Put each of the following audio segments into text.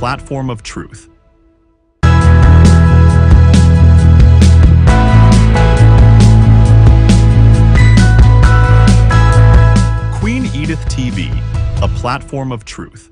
platform of truth. Queen Edith TV, a platform of truth.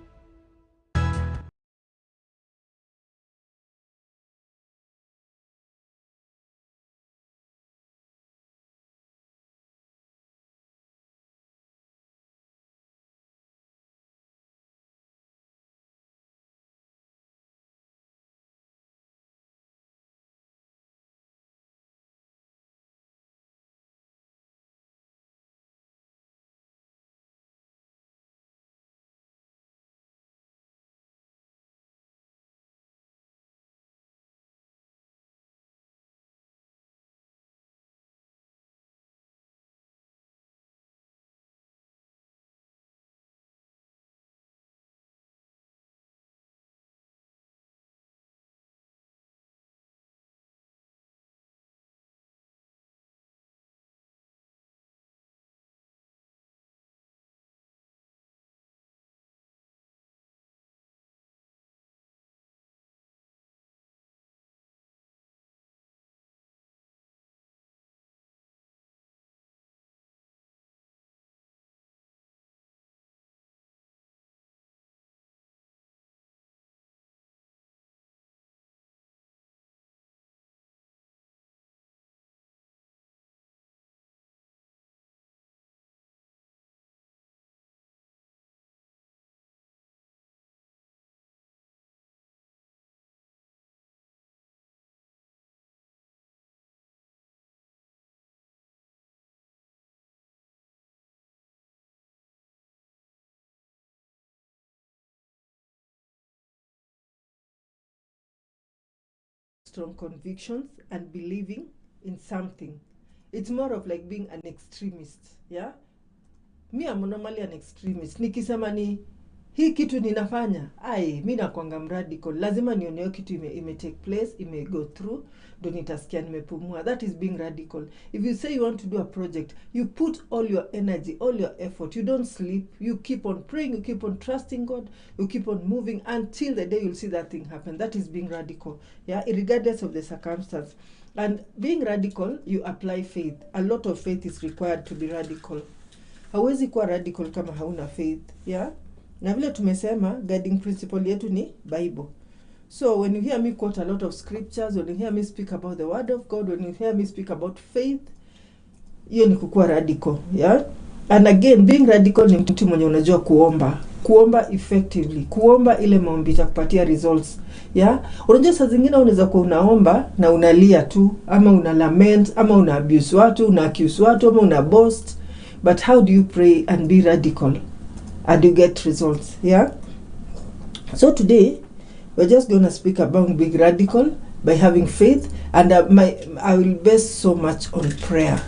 Strong convictions and believing in something. It's more of like being an extremist. Yeah, me I'm normally an extremist. Nikisema ni hii kitu ninafanya, mi nakuanga radical. Lazima nione kitu ime take place, ime go through, ndo nitasikia nimepumua. That is being radical. If you say you want to do a project, you put all your energy, all your effort. You don't sleep. You keep on praying, you keep on trusting God, you keep on moving until the day you'll see that thing happen. That is being radical. Yeah, regardless of the circumstance. And being radical, you apply faith. A lot of faith is required to be radical. Hauwezi kuwa radical kama hauna faith. Yeah? Na vile tumesema, guiding principle yetu ni Bible. So when you hear me quote a lot of scriptures, when you hear me speak about the word of God, when you hear me speak about faith, hiyo ni kukuwa radical. Yeah? And again, being radical ni mtu mwenye unajua kuomba. Kuomba effectively. Kuomba ile maombi itakupatia results. Yeah? Unajua saa zingine unaweza kuwa unaomba na unalia tu, ama una lament, ama una abuse watu, una accuse watu, ama una boast. But how do you pray and be radical? And you get results. Yeah. So today we're just going to speak about being radical by having faith, and I will base so much on prayer.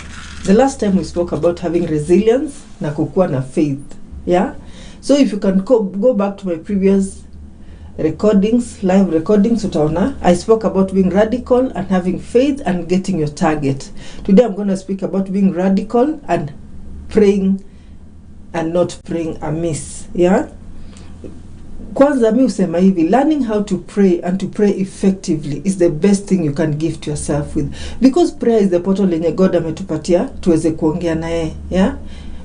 The last time we spoke about having resilience na kukuwa na faith. Yeah. So if you can go back to my previous recordings, live recordings, utaona I spoke about being radical and having faith and getting your target. Today I'm going to speak about being radical and praying and not praying amiss. Yeah. Kwanza mi usema hivi, learning how to pray and to pray effectively is the best thing you can give to yourself with, because prayer is the portal lenye God ametupatia tuweze kuongea naye. Yeah.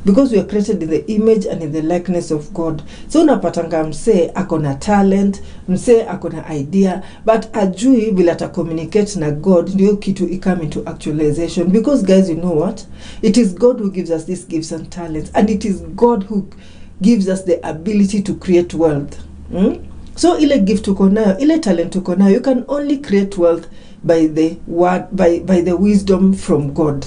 Because we are created in the image and in the likeness of God. So unapatanga mse akona talent, mse akona idea, but ajui vile ata communicate na God ndio kitu ikame into actualization. Because guys, you know what? It is God who gives us these gifts and talents, and it is God who gives us the ability to create wealth. So ile gift uko nayo, ile talent uko nayo, you can only create wealth by the word, by the wisdom from God.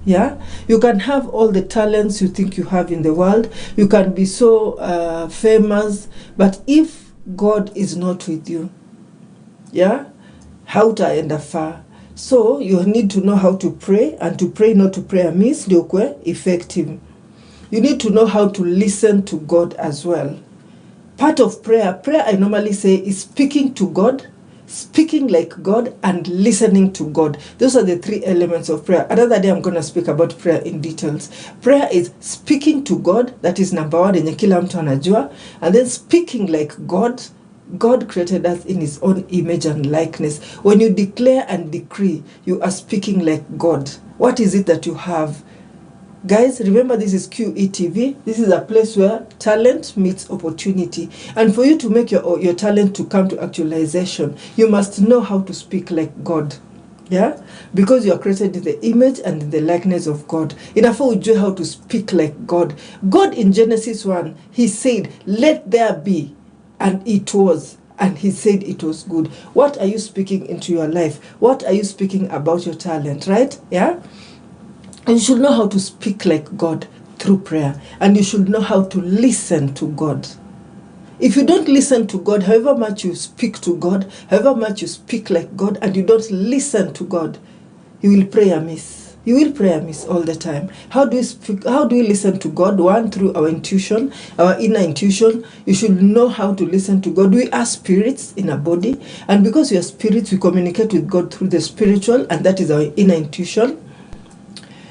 Yeah, you can have all the talents you think you have in the world. You can be so famous, but if God is not with you, yeah, hautaenda far. So you need to know how to pray, and to pray, not to pray amiss, ndio kuwe effective. You need to know how to listen to God as well. Part of prayer I normally say is speaking to God, speaking like God, and listening to God. Those are the three elements of prayer. Another day I'm going to speak about prayer in details. Prayer is speaking to God, that is number one, yenye kila mtu anajua, and then speaking like God, God created us in his own image and likeness. When you declare and decree, you are speaking like God. What is it that you have? Guys, remember this is QETV. This is a place where talent meets opportunity. And for you to make your talent to come to actualization, you must know how to speak like God. Yeah? Because you are created in the image and in the likeness of God. Enough ujue how to speak like God. God in Genesis 1, he said, let there be. And it was. And he said it was good. What are you speaking into your life? What are you speaking about your talent, right? Yeah? And you should know how to speak like God through prayer. And you should know how to listen to God. If you don't listen to God, however much you speak to God, however much you speak like God, and you don't listen to God, you will pray amiss. You will pray amiss all the time. How do we speak? How do we listen to God? One, through our intuition, our inner intuition. You should know how to listen to God. We are spirits in a body, and because we are spirits, we communicate with God through the spiritual, and that is our inner intuition.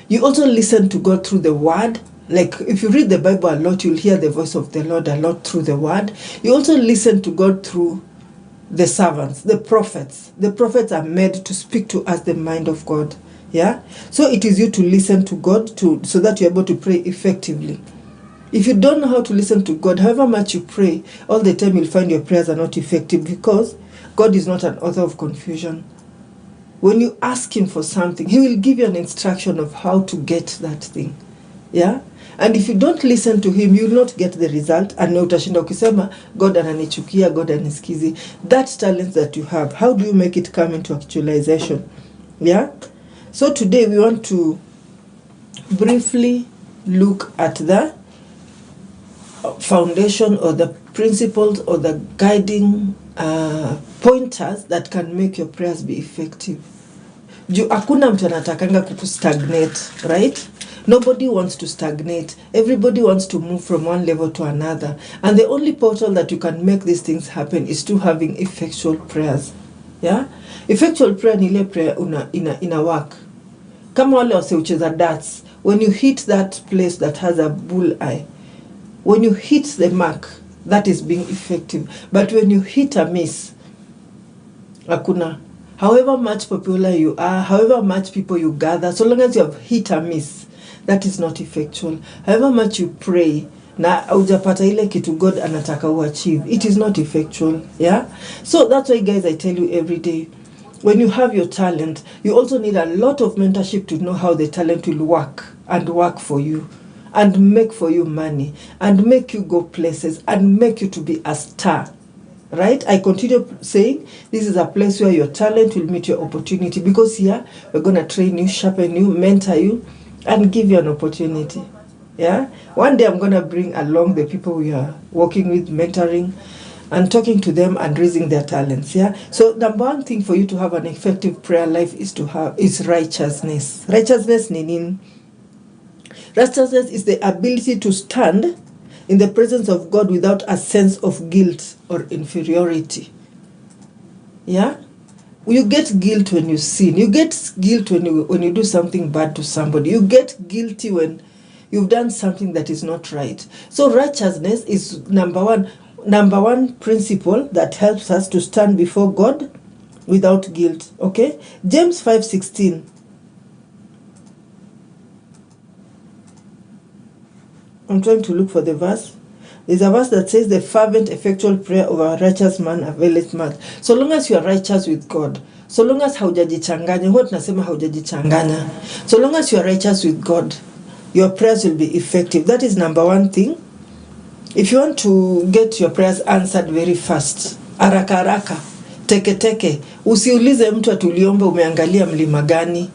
You also listen to God through the word. Like if you read the Bible a lot, you'll hear the voice of the Lord a lot through the word. You also listen to God through the servants, the prophets. The prophets are made to speak to us the mind of God. Yeah? So it is you to listen to God so that you're able to pray effectively. If you don't know how to listen to God, however much you pray, all the time you'll find your prayers are not effective because God is not an author of confusion. When you ask him for something, he will give you an instruction of how to get that thing. Yeah? And if you don't listen to him, you will not get the result. And utashinda ukisema, God ananichukia, God anisikizi. That talent that you have, how do you make it come into actualization? Yeah? So today we want to briefly look at the foundation or the principles or the guiding pointers that can make your prayers be effective. Hakuna mtu anatakanga kustagnate, right? Nobody wants to stagnate. Everybody wants to move from one level to another. And the only portal that you can make these things happen is to having effectual prayers. Yeah? Effectual prayer ni ile prayer ina work. Kama wale wase ucheza darts, when you hit that place that has a bull eye, when you hit the mark, that is being effective. But when you hit a miss, hakuna. However much popular you are, however much people you gather, so long as you have hit a miss, that is not effectual. However much you pray, na hujapata ile kitu God anataka uachieve, it is not effectual. Yeah? So that's why, guys, I tell you every day, when you have your talent, you also need a lot of mentorship to know how the talent will work and work for you and make for you money and make you go places and make you to be a star. Right? I continue saying this is a place where your talent will meet your opportunity, because here we're going to train you, sharpen you, mentor you, and give you an opportunity. Yeah? One day I'm going to bring along the people we are working with, mentoring, and talking to them and raising their talents. Yeah? So number one thing for you to have an effective prayer life is righteousness. Righteousness ni nini? Righteousness is the ability to stand in the presence of God without a sense of guilt or inferiority. Yeah? You get guilt when you sin. You get guilt when you do something bad to somebody. You get guilty when you've done something that is not right. So righteousness is number one principle that helps us to stand before God without guilt. Okay? James 5:16. I'm trying to look for the verse. There's a verse that says, the fervent, effectual prayer of a righteous man availeth much. So long as you are righteous with God, so long as haujajichanganya, what nasema haujajichanganya, so long as you are righteous with God, your prayers will be effective. That is number one thing. If you want to get your prayers answered very fast, haraka haraka, teke, usiulize mtu atuliomba umeangalia mlima gani.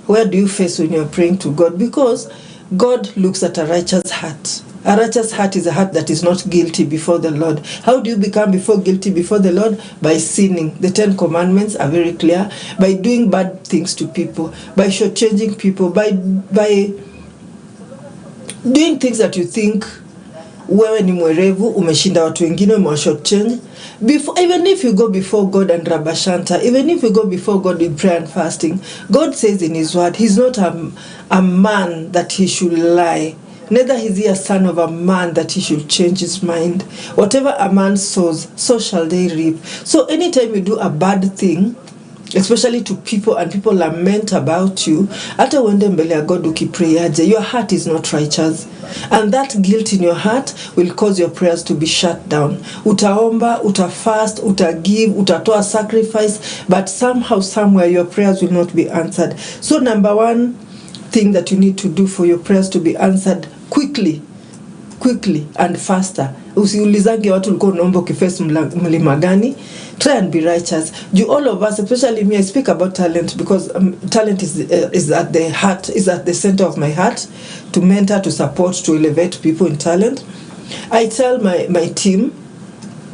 Where do you face when you are praying to God? Because God looks at a righteous heart. A righteous heart is a heart that is not guilty before the Lord. How do you become guilty before the Lord? By sinning. The 10 commandments are very clear. By doing bad things to people. By shortchanging people. By doing things that you think wewe ni mwerevu, umeshinda watu wengine, umewashortchange. Even if you go before God and Rabashanta, even if you go before God with prayer and fasting, God says in his word, he's not a man that he should lie. Neither is he a son of a man that he should change his mind. Whatever a man sows, so shall they reap. So anytime you do a bad thing, especially to people, and people lament about you, hata uende mbele ya God ukiprayaje, your heart is not righteous, and that guilt in your heart will cause your prayers to be shut down. Utaomba, utafast, utagive, utatoa sacrifice, but somehow, somewhere, your prayers will not be answered. So number one thing that you need to do for your prayers to be answered quickly and faster, usiulizange watu ulikuwa unaomba ukiface mlima gani. Try and be righteous. All of us, especially me, I speak about talent because talent is at the heart, is at the center of my heart, to mentor, to support, to elevate people in talent. I tell my team,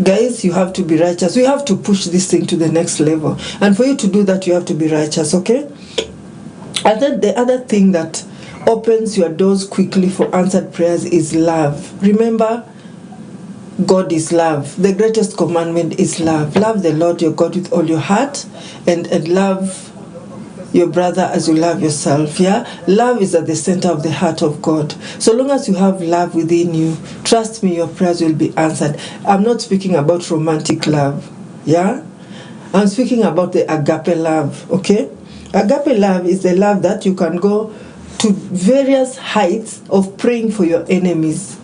guys, you have to be righteous. We have to push this thing to the next level. And for you to do that, you have to be righteous, okay? And then the other thing that opens your doors quickly for answered prayers is love. Remember, God is love. The greatest commandment is love. Love the Lord your God with all your heart, and love your brother as you love yourself. Yeah, love is at the center of the heart of God. So long as you have love within you, trust me, your prayers will be answered. I'm not speaking about romantic love. Yeah, I'm speaking about the agape love. Okay, agape love is the love that you can go to various heights of praying for your enemies.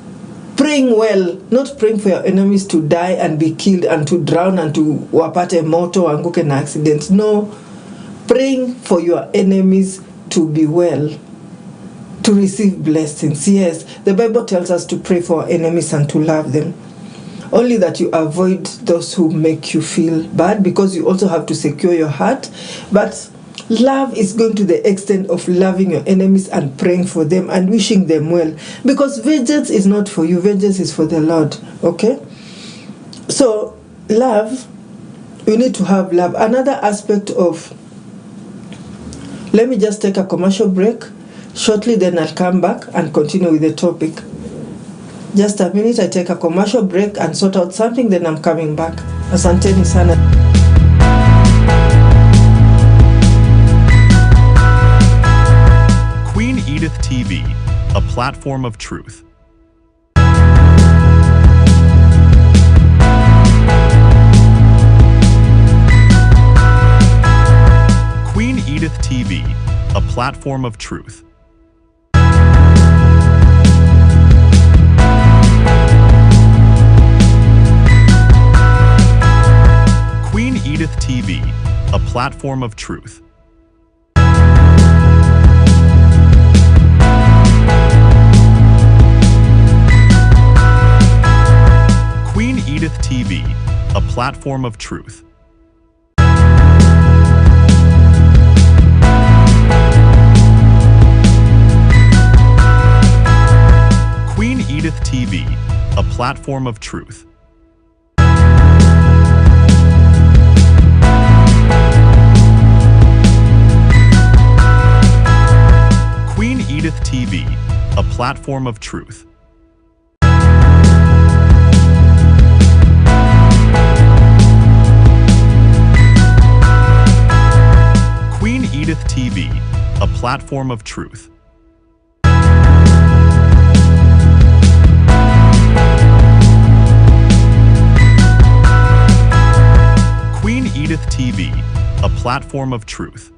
Praying well, not praying for your enemies to die and be killed and to drown and to wapate moto anguke na accident. No, praying for your enemies to be well, to receive blessings. Yes, the Bible tells us to pray for our enemies and to love them. Only that you avoid those who make you feel bad, because you also have to secure your heart. But love is going to the extent of loving your enemies and praying for them and wishing them well, because vengeance is not for you, vengeance is for the Lord. Okay, so love, you need to have love. Another aspect of, let me just take a commercial break shortly, then I'll come back and continue with the topic. Just a minute, I take a commercial break and sort out something, then I'm coming back. Asanteni sana. Edith TV, a platform of truth. Queen Edith TV, a platform of truth. Queen Edith TV, a platform of truth. Edith TV, a platform of truth. Queen Edith TV, a platform of truth. Queen Edith TV, a platform of truth. Queen Edith TV, a platform of truth. Queen Edith TV, a platform of truth.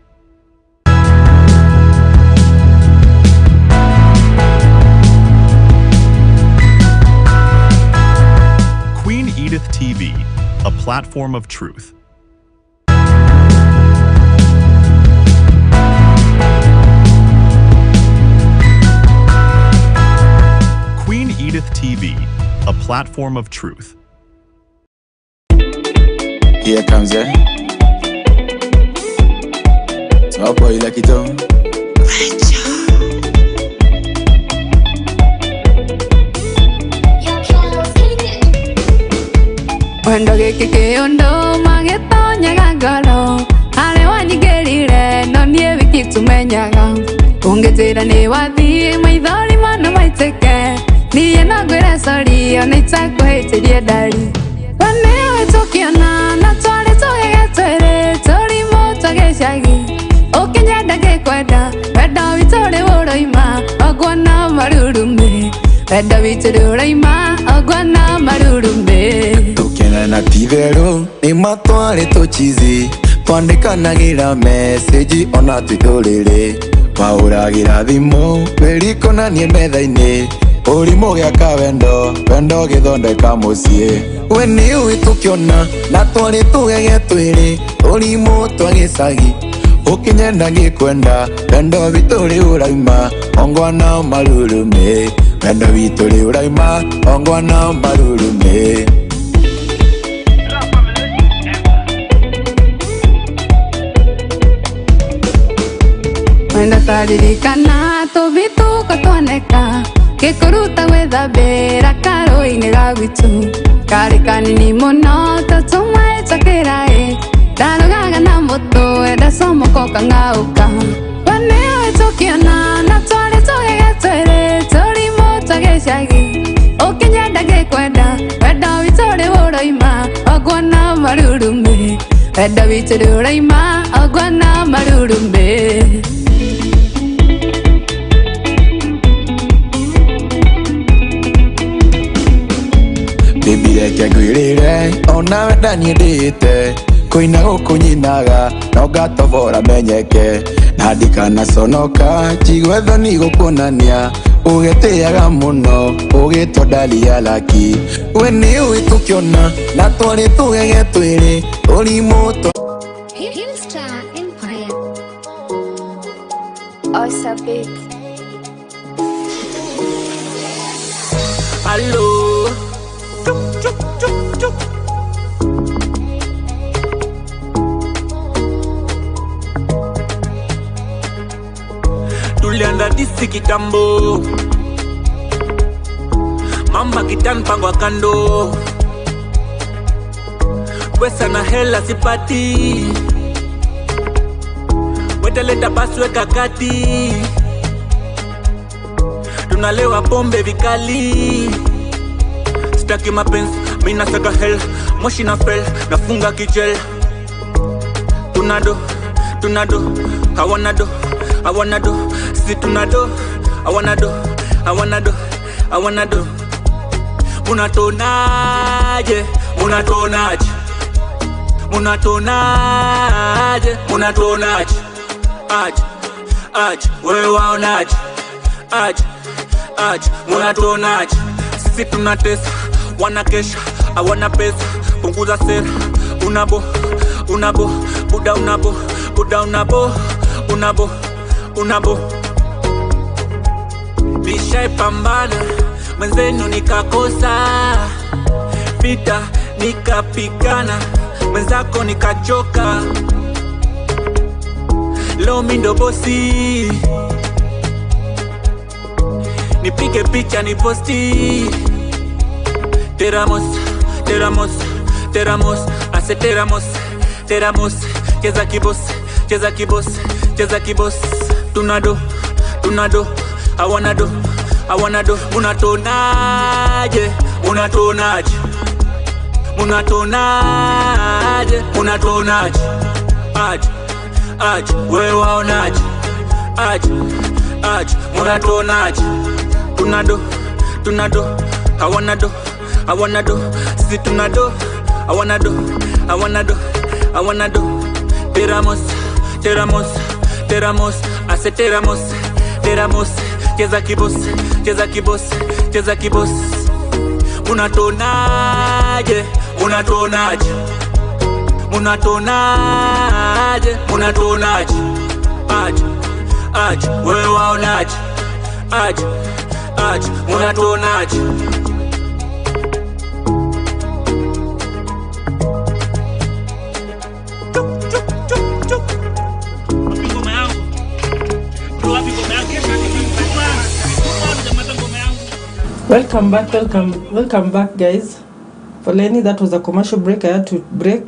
Queen Edith TV, a platform of truth. Queen Edith TV, a platform of truth. Here comes it. Small boy like it on. When dog keke ondo mageto nyagagalo, ale wanyigerire no nie wikitu menyaga. Ungetira ni wathi maithori mana maiteke, niye nagwira sorry ona itakuhitirie ndari. Wane tukiona na twari tugegetwere turi mutagecagi. Ukinyenda gikwenda wenda witore uroima ogwana marurume. wenda witũ ũraima ogwana marurumbe Tukena na tivero ni matware tochizi twandikanagira message ona twitulire wauragira thimu werikona nie methaini urimo gya kawendo wendo githondeka mucie we ni witukiona na twari tugege twiri urimo twagicagi ukinyenda gikwenda wendo vituri uraima ongwana marurume wendo vituri uraima ongwana marurume wenda taririkana tũvituko tuoneka gĩkũruta gwĩthambĩra karũĩ-inĩ ga gwitũ karĩ kanini mũno tũtũmaĩtwo kĩraĩ ndarugaga na mũtũ wenda comoko kang'aũka we nĩwe tũkĩona na twarĩ tũgege twĩrĩ tũrimũ tũgĩcagi ũkinyenda gĩkwenda wenda witũ rĩ ũroima ogwana marurume wenda witũ rĩ ũraima ogwana marurume Baby reke ngwirire ona wenda niendete kuina gukunyinaga no ngatovora menyeke na ndikana conoka njigwe thoni gukuonania ugitiaga muno ugitwo ndalia laki we ni witukiona na twari tugege twiri urimo Hillstar Empire. Osabit Hello. Tulianda disi kitambo, mama kitanpangwa kando, pesa na hela sipati, wetaleta paswe kakati, tunalewa pombe vikali. Sitaki mapenzi, mina saka hell, moshi na fell, nafunga kijel. Tunado, I wanna do, si tunado, I wanna do. Munatonaje, aj, wewe waonaje, aj, munatonaje. Si tunatesa, wanakesha, hawana pesa, punguza sera, unabo, buda unabo. Nishaipambana, mwenzenu nikakosa, vita nikapigana, mwenzako nikachoka, leo mimi ndo bosi, nipige picha niposti. Teramos, hace teramos, cheza kibos, tunado, I wanna do, unatonaje, aj, wewe waonaje, aj, unatonaje, tunado, I wanna do, si tunado, I wanna do, teramos, hace teramos, cheza kibos, unatonaje, aj, wewe waonaje, aj, unatonaje. Welcome back guys. For Lenny, that was a commercial break. I had to break.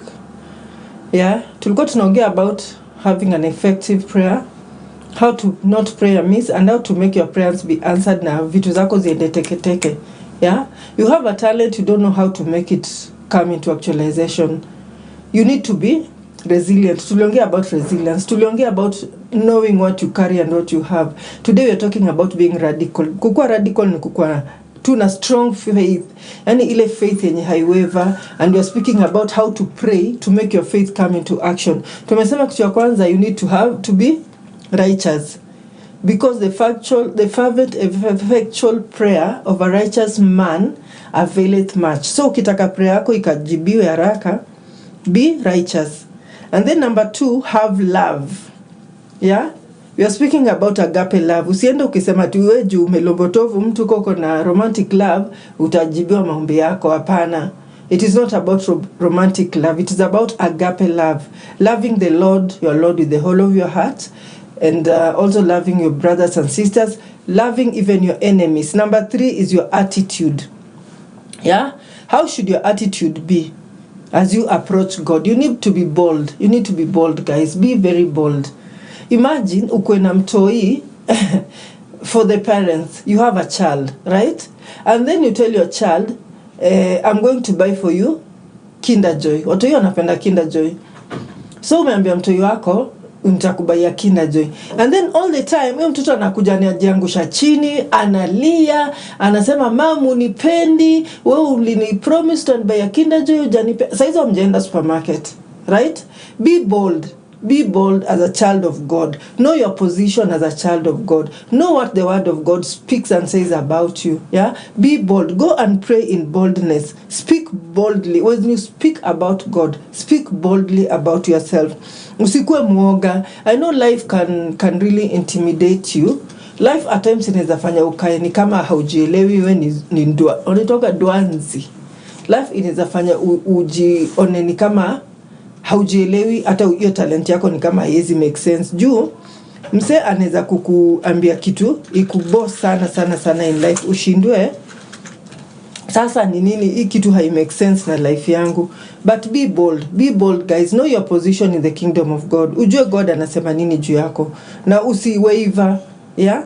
Yeah, tulikuwa tunaongea about having an effective prayer, how to not pray amiss, and how to make your prayers be answered na vitu zako ziende teke. Yeah, you have a talent, you don't know how to make it come into actualization. You need to be resilient. Tuliongea about resilience. Tuliongea about knowing what you carry and what you have. Today we are talking about being radical. Kukua radical ni kukua tuna strong faith, yani ile faith yenye haiwaver, and we are speaking about how to pray to make your faith come into action. Tumesema kitu ya kwanza, you need to be righteous, because the fervent effectual prayer of a righteous man availeth much. So ukitaka prayer yako ikajibiwe haraka, be righteous. And then number 2, have love. Yeah, we are speaking about agape love. Usiende ukisema tu wewe juu umelombotovu mtu koko na romantic love utajibiwa maombi yako. Hapana. It is not about romantic love. It is about agape love. Loving the Lord, your Lord, with the whole of your heart, and also loving your brothers and sisters, loving even your enemies. Number 3 is your attitude. Yeah? How should your attitude be as you approach God? You need to be bold. You need to be bold, guys. Be very bold. Imagine ukwe na mtoi for the parents. You have a child, right? And then you tell your child, I'm going to buy for you Kinder Joy. Watoi wanapenda Kinder Joy. So umeambia mtoi wako nitakubaia Kinder Joy. And then all the time huyo mtoto anakuja anajiangusha chini, analia, anasema mamu nipendi, wewe ulini promise to buy a Kinder Joy hujanipe. Saizo mjenda supermarket, right? Be bold. Be bold as a child of God. Know your position as a child of God. Know what the word of God speaks and says about you. Yeah? Be bold. Go and pray in boldness. Speak boldly. When you speak about God, speak boldly about yourself. Usikue muoga. I know life can really intimidate you. Life at times inaweza fanya ukae ni kama haujielewi wewe ni ndua. Unatoka duanzi. Life inaweza fanya ujione ni kama haujielewi, hata hiyo talent yako ni kama haiwezi make sense. Juu mse anaweza kukuambia kitu ikuboss sana in life, ushindwe sasa ni nini hii kitu hai make sense na life yangu. But be bold guys. Know your position in the kingdom of God. Ujue God anasema nini juu yako na usiwaver. Yeah,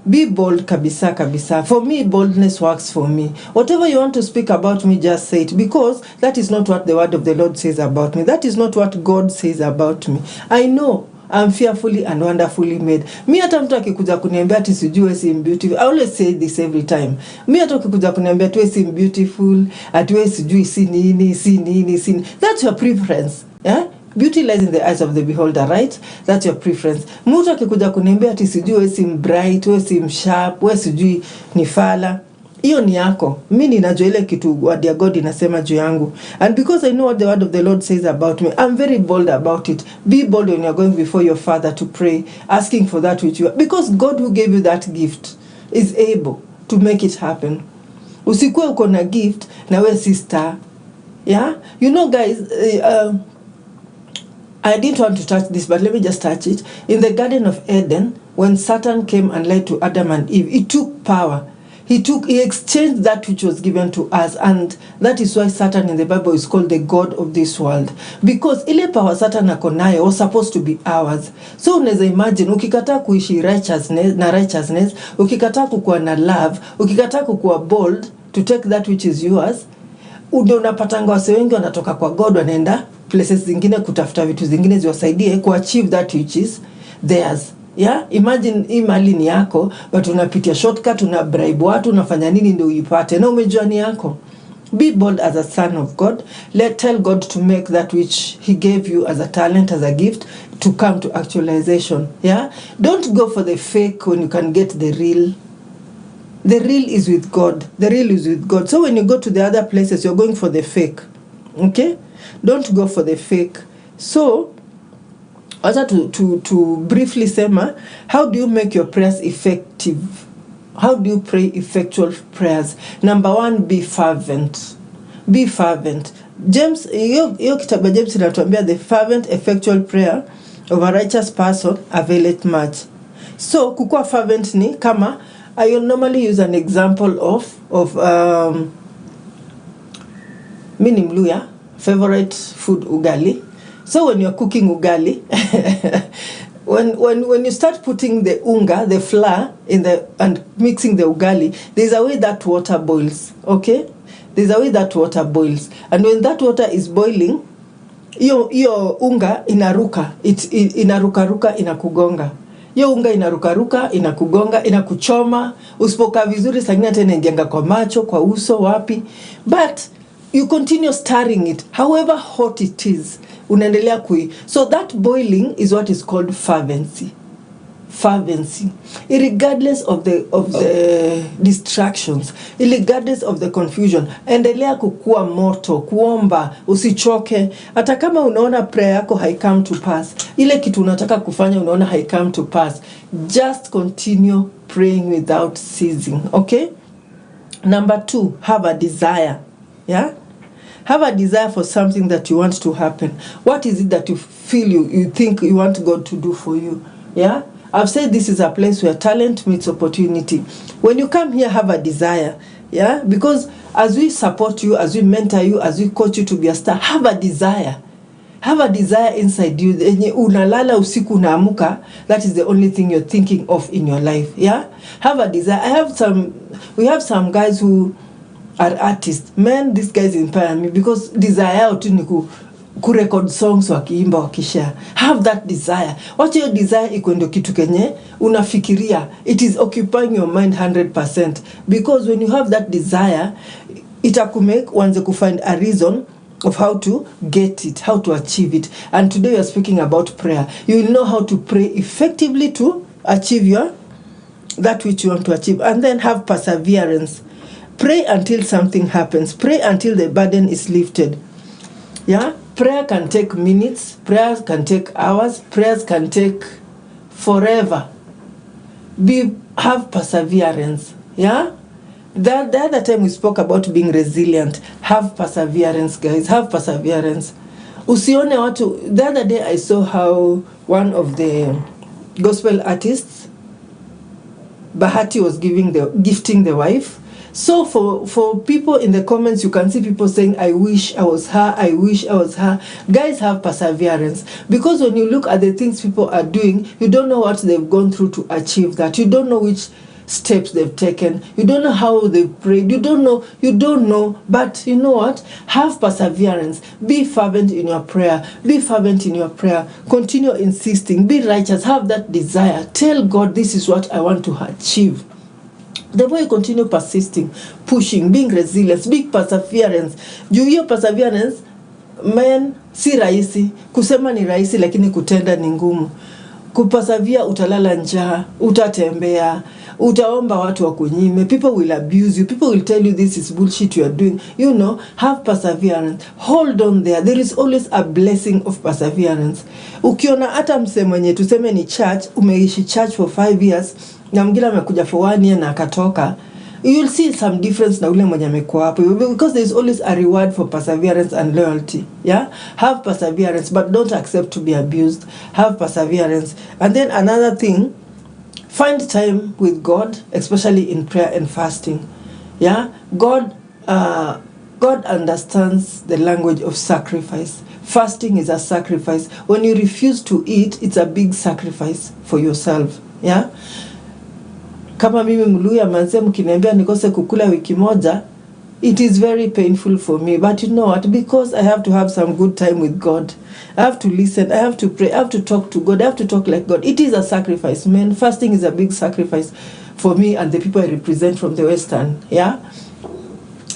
be bold kabisa. For me, boldness works for me. Whatever you want to speak about me, just say it, because that is not what the word of the Lord says about me. That is not what God says about me. I know I'm fearfully and wonderfully made. Mi hata mtu akikuja kuniambia ati sijui si beautiful, I always say this every time. Mi hata akikuja kuniambia tu si beautiful, ati wewe sijui si nini. That's your preference. Yeah? Beauty lies in the eyes of the beholder, right? That's your preference. Mtu akikuja kuniambia ati sijui wewe si bright, wewe si sharp, wewe sijui ni fala, hiyo ni yako. Mimi ninajua ile kitu word ya God inasema juu yangu. And because I know what the word of the Lord says about me, I'm very bold about it. Be bold when you're going before your Father to pray, asking for that which you are, because God who gave you that gift is able to make it happen. Usikue uko na gift na wewe sister. Yeah? You know guys, I didn't want to touch this, but let me just touch it. In the Garden of Eden, when Satan came and lied to Adam and Eve, he took power. He exchanged that which was given to us, and that is why Satan in the Bible is called the God of this world, because ile power Satan akonayo was supposed to be ours. So unaweza imagine ukikataa kuishi righteousness, ukikataa kukuwa na love, ukikataa kukuwa bold to take that which is yours, ndio unapatanga wase wengi wanatoka kwa God wanaenda places zingine kutafuta vitu zingine ziwasaidie ku achieve that which is theirs. Yeah, imagine imali ni yako but unapitia shortcut, una bribe watu, unafanya nini ndio uipate na umejua ni yako. Be bold as a son of God. Tell God to make that which he gave you as a talent, as a gift, to come to actualization. Yeah, don't go for the fake when you can get the real. The real is with God. The real is with God. So when you go to the other places, you're going for the fake. Okay? Don't go for the fake. So, also to briefly sema, how do you make your prayers effective? How do you pray effectual prayers? Number 1, be fervent. Be fervent. James, hiyo kitabu James inatuambia the fervent effectual prayer of a righteous person availeth much. So, kukua fervent ni kama, I will normally use an example of mini mluya favorite food ugali. So when you're cooking ugali, when you start putting the unga, the flour and mixing the ugali, there's a way that water boils. Okay, there's a way that water boils, and when that water is boiling, iyo unga inaruka, inaruka inakugonga. Hiyo unga inarukaruka, inakugonga, inakuchoma, usipokaa vizuri sangine tena ingianga kwa macho, kwa uso, wapi. But you continue stirring it, however hot it is, unaendelea So that boiling is what is called fervency. Fervency, regardless of the distractions, regardless of the confusion, endelea kukua moto, kuomba, usichoke. Hata kama unaona prayer yako haikam to pass, ile kitu unataka kufanya unaona haikam to pass, just continue praying without ceasing. Okay? Number 2, have a desire. Yeah? Have a desire for something that you want to happen. What is it that you feel you think you want God to do for you? Yeah? I've said this is a place where talent meets opportunity. When you come here, have a desire. Yeah? Because as we support you, as we mentor you, as we coach you to be a star, have a desire. Have a desire inside you. Unalala usiku unaamuka, that is the only thing you're thinking of in your life. Yeah? Have a desire. We have some guys who are artists. Man, these guys inspire me because desire tu ni kurecord songs wakiimba wakishare. Have that desire. What your desire iko ndio kitu kenye unafikiria. It is occupying your mind 100%. Because when you have that desire, itakumake uanze kufind a reason of how to get it, how to achieve it. And today we are speaking about prayer. You will know how to pray effectively to achieve that which you want to achieve. And then have perseverance. Pray until something happens. Pray until the burden is lifted. Yeah? Prayer can take minutes. Prayers can take hours. Prayers can take forever. Have perseverance. Yeah? The other time we spoke about being resilient. Have perseverance, guys. Have perseverance. Usione watu. The other day I saw how one of the gospel artists, Bahati, was gifting the wife. So for people in the comments, you can see people saying, I wish I was her, I wish I was her. Guys, have perseverance. Because when you look at the things people are doing, you don't know what they've gone through to achieve that. You don't know which steps they've taken. You don't know how they've prayed. You don't know. But you know what? Have perseverance. Be fervent in your prayer. Be fervent in your prayer. Continue insisting. Be righteous. Have that desire. Tell God, this is what I want to achieve. The more you continue persisting, pushing, being resilient, being perseverance. Juu hiyo perseverance, man, si rahisi. Kusema ni rahisi lakini kutenda ni ngumu. Kupersevere, utalala njaa, utatembea, utaomba watu wakunyime. People will abuse you. People will tell you this is bullshit you are doing. You know, have perseverance. Hold on there. There is always a blessing of perseverance. Ukiona hata mse mwenye tuseme ni church, umeishi church for 5 years, na mwingine amekuja for 1 year na akatoka, you will see some difference na ule mwenye amekuwa hapo, because there is always a reward for perseverance and loyalty. Yeah, have perseverance, but don't accept to be abused. Have perseverance. And then another thing, find time with God, especially in prayer and fasting. Yeah, God understands the language of sacrifice. Fasting is a sacrifice. When you refuse to eat, it's a big sacrifice for yourself. Yeah. Kama mimi Mluya manze mkiniambia nikose kukula wiki moja, it is very painful for me. But you know what? Because I have to have some good time with God. I have to listen. I have to pray. I have to talk to God. I have to talk like God. It is a sacrifice, man. Fasting is a big sacrifice for me and the people I represent from the Western. Yeah?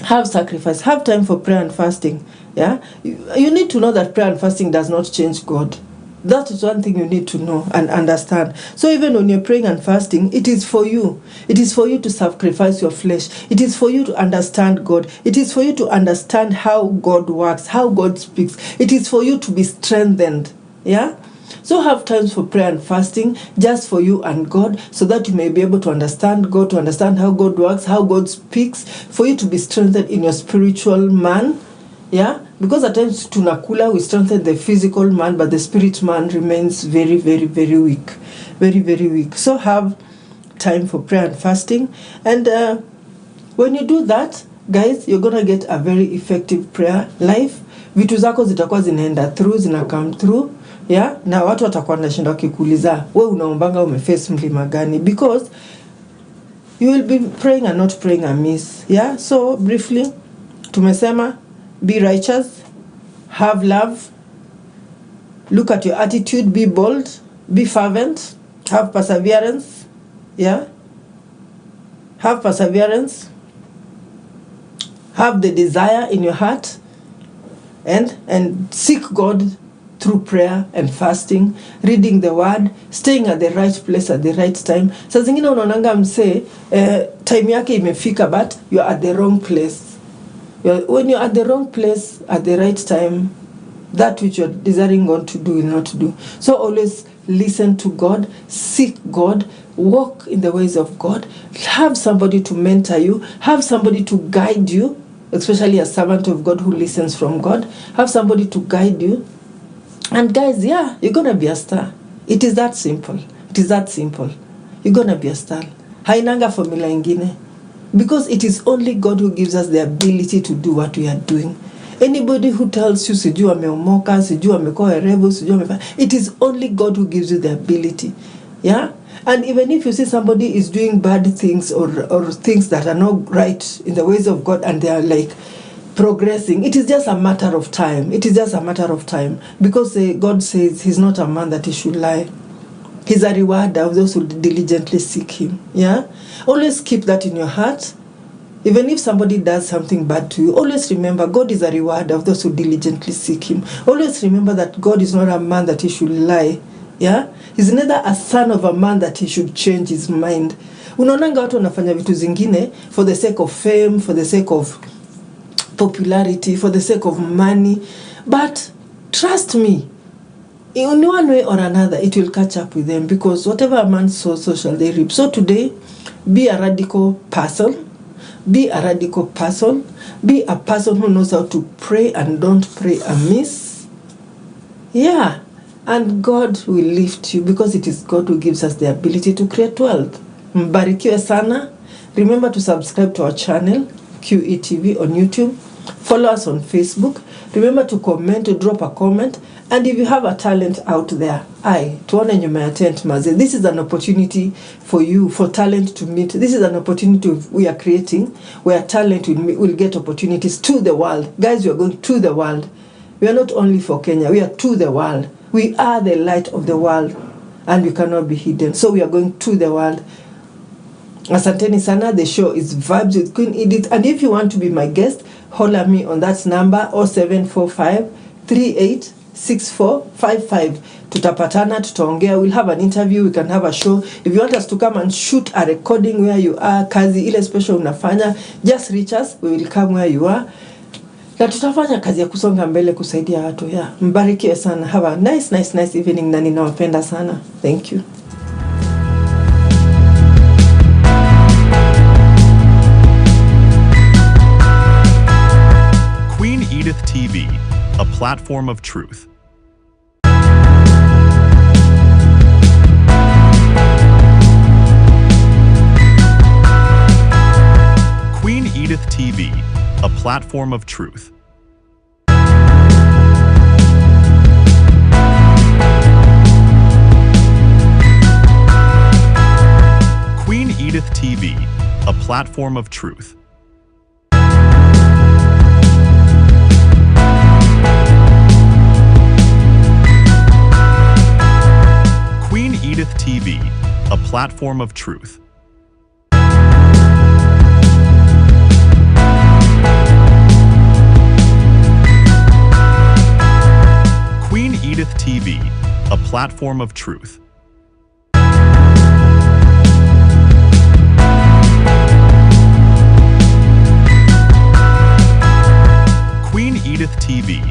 Have sacrifice. Have time for prayer and fasting. Yeah? You need to know that prayer and fasting does not change God. That is one thing you need to know and understand. So even when you're praying and fasting, it is for you. It is for you to sacrifice your flesh. It is for you to understand God. It is for you to understand how God works, how God speaks. It is for you to be strengthened. Yeah? So have times for prayer and fasting just for you and God, so that you may be able to understand God, to understand how God works, how God speaks, for you to be strengthened in your spiritual man. Yeah, because at times tunakula, we strengthen the physical man, but the spirit man remains very, very, very weak. Very, very weak. So have time for prayer and fasting. And when you do that, guys, you're going to get a very effective prayer life. Vitu zako zitakuwa zinaenda through, zina come through. Yeah, na watu watakuwa nashinda wakikuuliza, wewe unaombanga umeface mlima gani? Because you will be praying and not praying amiss. Yeah, so briefly, tumesema, be righteous, have love, look at your attitude, be bold, be fervent, Have perseverance. Yeah. Have perseverance. Have the desire in your heart, and seek God through prayer and fasting, reading the word, staying at the right place at the right time. Saa zingine unaonanga msee time yake imefika but you are at the wrong place. When you're at the wrong place at the right time, that which you're desiring God to do will not do. So always listen to God, seek God, walk in the ways of God, have somebody to mentor you, have somebody to guide you, especially a servant of God who listens from God. Have somebody to guide you. And guys, yeah, you're going to be a star. It is that simple. It is that simple. You're going to be a star. Hainanga formula ingine. Because it is only God who gives us the ability to do what we are doing. Anybody who tells you, sijui ameomoka, sijui amekuwa werevu, sijui amefanya, it is only God who gives you the ability. Yeah? And even if you see somebody is doing bad things or things that are not right in the ways of God and they are like progressing, it is just a matter of time. It is just a matter of time. Because God says he's not a man that he should lie. He's a rewarder of those who diligently seek him. Yeah? Always keep that in your heart. Even if somebody does something bad to you, always remember God is a rewarder of those who diligently seek him. Always remember that God is not a man that he should lie. Yeah? He's neither a son of a man that he should change his mind. Unaonanga watu wanafanya vitu zingine for the sake of fame, for the sake of popularity, for the sake of money. But trust me, in one way or another, it will catch up with them, because whatever a man sows, so shall they reap. So today, be a radical person. Be a radical person. Be a person who knows how to pray and don't pray amiss. Yeah. And God will lift you, because it is God who gives us the ability to create wealth. Mbarikiwe sana. Remember to subscribe to our channel, QETV on YouTube. Follow us on Facebook. Remember to comment, to drop a comment. And if you have a talent out there, tuone nyuma ya tent maze. This is an opportunity for you, for talent to meet. This is an opportunity we are creating where talent will get opportunities to the world. Guys, we are going to the world. We are not only for Kenya, we are to the world. We are the light of the world, and we cannot be hidden. So we are going to the world. Asanteni sana. The show is Vibes with Queen Edith. And if you want to be my guest, holler me on that number 0745 386455. Tutapatana, tutaongea. We'll have an interview. We can have a show. If you want us to come and shoot a recording where you are, kazi ile special unafanya, just reach us. We will come where you are. Na tutafanya kazi ya kusonga mbele kusaidia watu. Yeah. Mbarikiwe sana. Have a nice evening na ninawapenda sana. Thank you. Queen Edith TV, a platform of truth. Queen Edith TV, a platform of truth. Queen Edith TV, a platform of truth. Queen Edith TV, a platform of truth. Queen Edith TV, a platform of truth. Queen Edith TV,